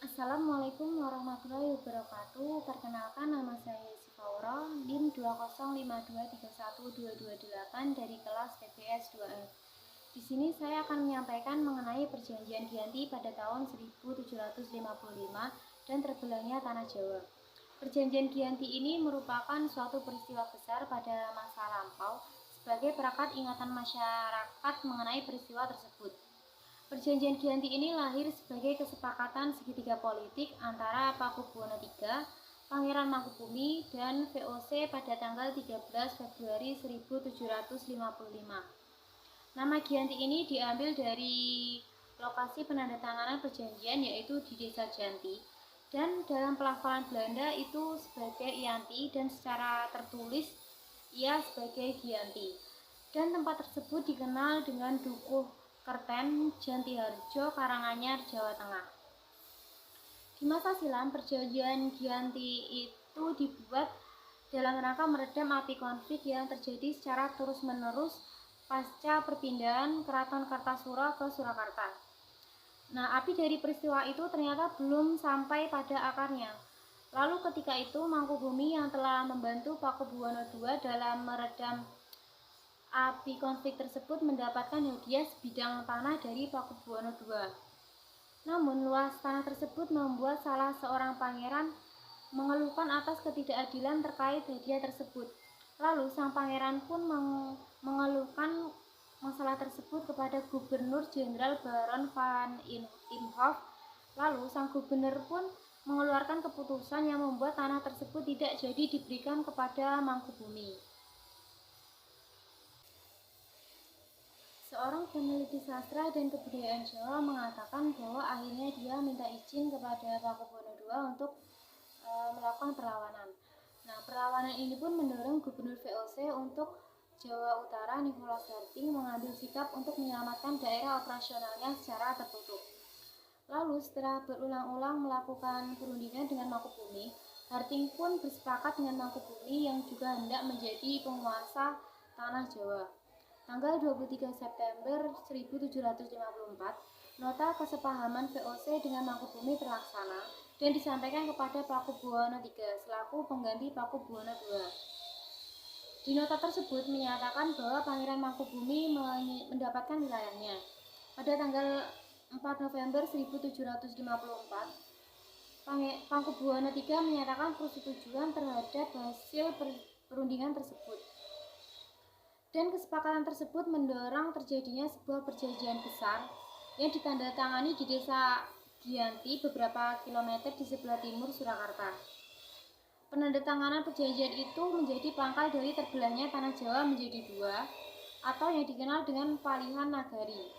Assalamualaikum warahmatullahi wabarakatuh. Perkenalkan, nama saya Sifaura, NIM 205231228 dari kelas PPS 2F. Di sini saya akan menyampaikan mengenai perjanjian Giyanti pada tahun 1755 dan terbelahnya Tanah Jawa. Perjanjian Giyanti ini merupakan suatu peristiwa besar pada masa lampau sebagai perekat ingatan masyarakat mengenai peristiwa tersebut. Perjanjian Giyanti ini lahir sebagai kesepakatan segitiga politik antara Pakubuwono III, Pangeran Mangkubumi, dan VOC pada tanggal 13 Februari 1755. Nama Giyanti ini diambil dari lokasi penandatanganan perjanjian, yaitu di Desa Janti, dan dalam pelafalan Belanda itu sebagai Ianti dan secara tertulis ia sebagai Giyanti. Dan tempat tersebut dikenal dengan Dukuh Kerten, Jantiharjo, Karanganyar, Jawa Tengah. Di masa silam, perjanjian Giyanti itu dibuat dalam rangka meredam api konflik yang terjadi secara terus-menerus pasca perpindahan Keraton Kartasura ke Surakarta. Nah, api dari peristiwa itu ternyata belum sampai pada akarnya. Lalu ketika itu Mangkubumi yang telah membantu Pakubuwono II dalam meredam api konflik tersebut mendapatkan hadiah sebidang tanah dari Pakubuwono II. Namun luas tanah tersebut membuat salah seorang pangeran mengeluhkan atas ketidakadilan terkait hadiah tersebut. Lalu sang pangeran pun mengeluhkan masalah tersebut kepada Gubernur Jenderal Baron van Imhoff. Lalu sang gubernur pun mengeluarkan keputusan yang membuat tanah tersebut tidak jadi diberikan kepada Mangkubumi. Seorang peneliti sastra dan kebudayaan Jawa mengatakan bahwa akhirnya dia minta izin kepada Pakubuwono II untuk melakukan perlawanan. Nah, perlawanan ini pun mendorong Gubernur VOC untuk Jawa Utara Nicholas Harting mengambil sikap untuk menyelamatkan daerah operasionalnya secara tertutup. Lalu setelah berulang-ulang melakukan perundingan dengan Mangkubumi, Harting pun bersepakat dengan Mangkubumi yang juga hendak menjadi penguasa tanah Jawa. Tanggal 23 September 1754, nota kesepahaman VOC dengan Mangkubumi terlaksana dan disampaikan kepada Pakubuwono III selaku pengganti Pakubuwono II. Di nota tersebut menyatakan bahwa Pangeran Mangkubumi mendapatkan wilayahnya. Pada tanggal 4 November 1754, Pakubuwono III menyatakan persetujuan terhadap hasil perundingan tersebut. Dan kesepakatan tersebut mendorong terjadinya sebuah perjanjian besar yang ditandatangani di Desa Giyanti beberapa kilometer di sebelah timur Surakarta. Penandatanganan perjanjian itu menjadi pangkal dari terbelahnya tanah Jawa menjadi dua, atau yang dikenal dengan Palihan Nagari.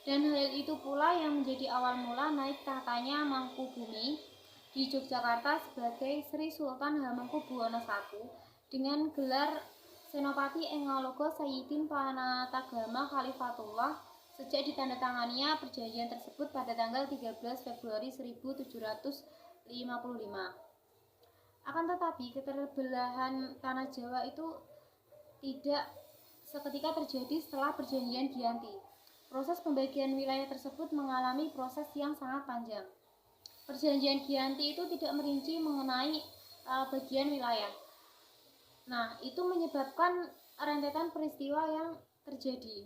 Dan hal itu pula yang menjadi awal mula naik tahtanya Mangkubumi di Yogyakarta sebagai Sri Sultan Hamengkubuwono I dengan gelar Senopati Engalogo Sayyidin Panatagama Khalifatullah sejak ditandatanganinya perjanjian tersebut pada tanggal 13 Februari 1755. Akan tetapi keterbelahan tanah Jawa itu tidak seketika terjadi setelah perjanjian Giyanti. Proses pembagian wilayah tersebut mengalami proses yang sangat panjang. Perjanjian Giyanti itu tidak merinci mengenai bagian wilayah. Nah, itu menyebabkan rentetan peristiwa yang terjadi.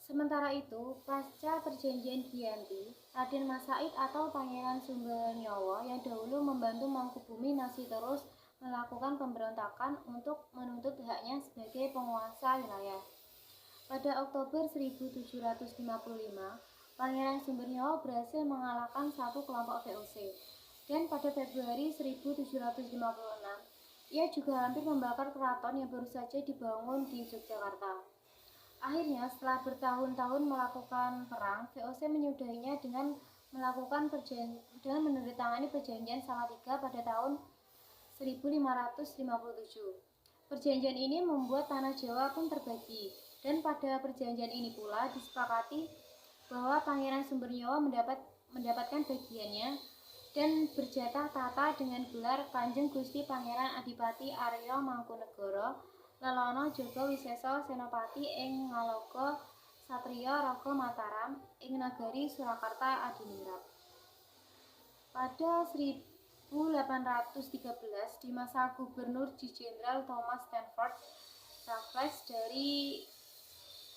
Sementara itu, pasca perjanjian Giyanti, Raden Mas Said atau Pangeran Sumbernyowo yang dahulu membantu Mangkubumi masih terus melakukan pemberontakan untuk menuntut haknya sebagai penguasa wilayah. Pada Oktober 1755, Pangeran Sumbernyowo berhasil mengalahkan satu kelompok VOC. Dan pada Februari 1756, ia juga hampir membakar keraton yang baru saja dibangun di Yogyakarta. Akhirnya, setelah bertahun-tahun melakukan perang, VOC menyudahinya dengan menandatangani perjanjian Salatiga pada tahun 1557. Perjanjian ini membuat tanah Jawa pun terbagi, dan pada perjanjian ini pula disepakati bahwa Pangeran Sumbernyowo mendapatkan bagiannya dan berjatah tata dengan gelar Kanjeng Gusti Pangeran Adipati Arya Mangkunegara Lelono Jogo Wiseso Senopati ing Ngaloga Satrio Raga Mataram ing nagari Surakarta Adiningrat. Pada 1813 di masa Gubernur Jenderal Thomas Stafford Raffles dari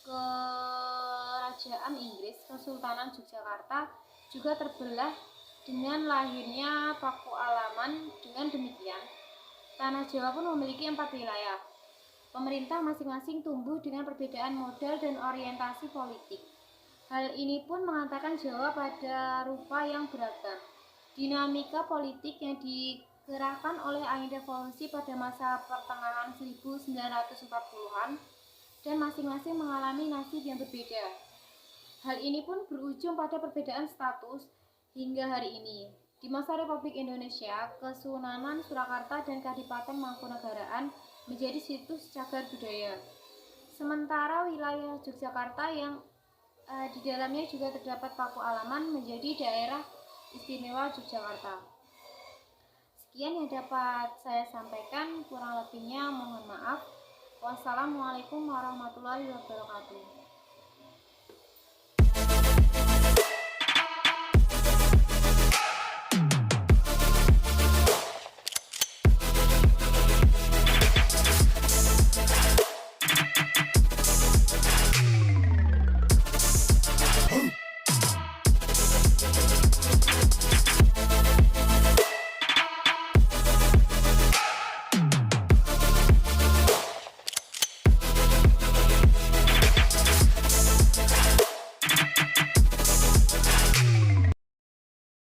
Kerajaan Inggris, Kesultanan Yogyakarta juga terbelah dengan lahirnya Pakualaman. Dengan demikian, Tanah Jawa pun memiliki 4 wilayah. Pemerintah masing-masing tumbuh dengan perbedaan modal dan orientasi politik. Hal ini pun mengantarkan Jawa pada rupa yang beragam. Dinamika politik yang digerakkan oleh angin revolusi pada masa pertengahan 1940-an dan masing-masing mengalami nasib yang berbeda. Hal ini pun berujung pada perbedaan status hingga hari ini. Di masa Republik Indonesia, Kesunanan Surakarta dan Kadipaten Mangkunegaraan menjadi situs cagar budaya. Sementara wilayah Yogyakarta yang di dalamnya juga terdapat Pakualaman menjadi daerah istimewa Yogyakarta. Sekian yang dapat saya sampaikan, kurang lebihnya mohon maaf. Wassalamualaikum warahmatullahi wabarakatuh.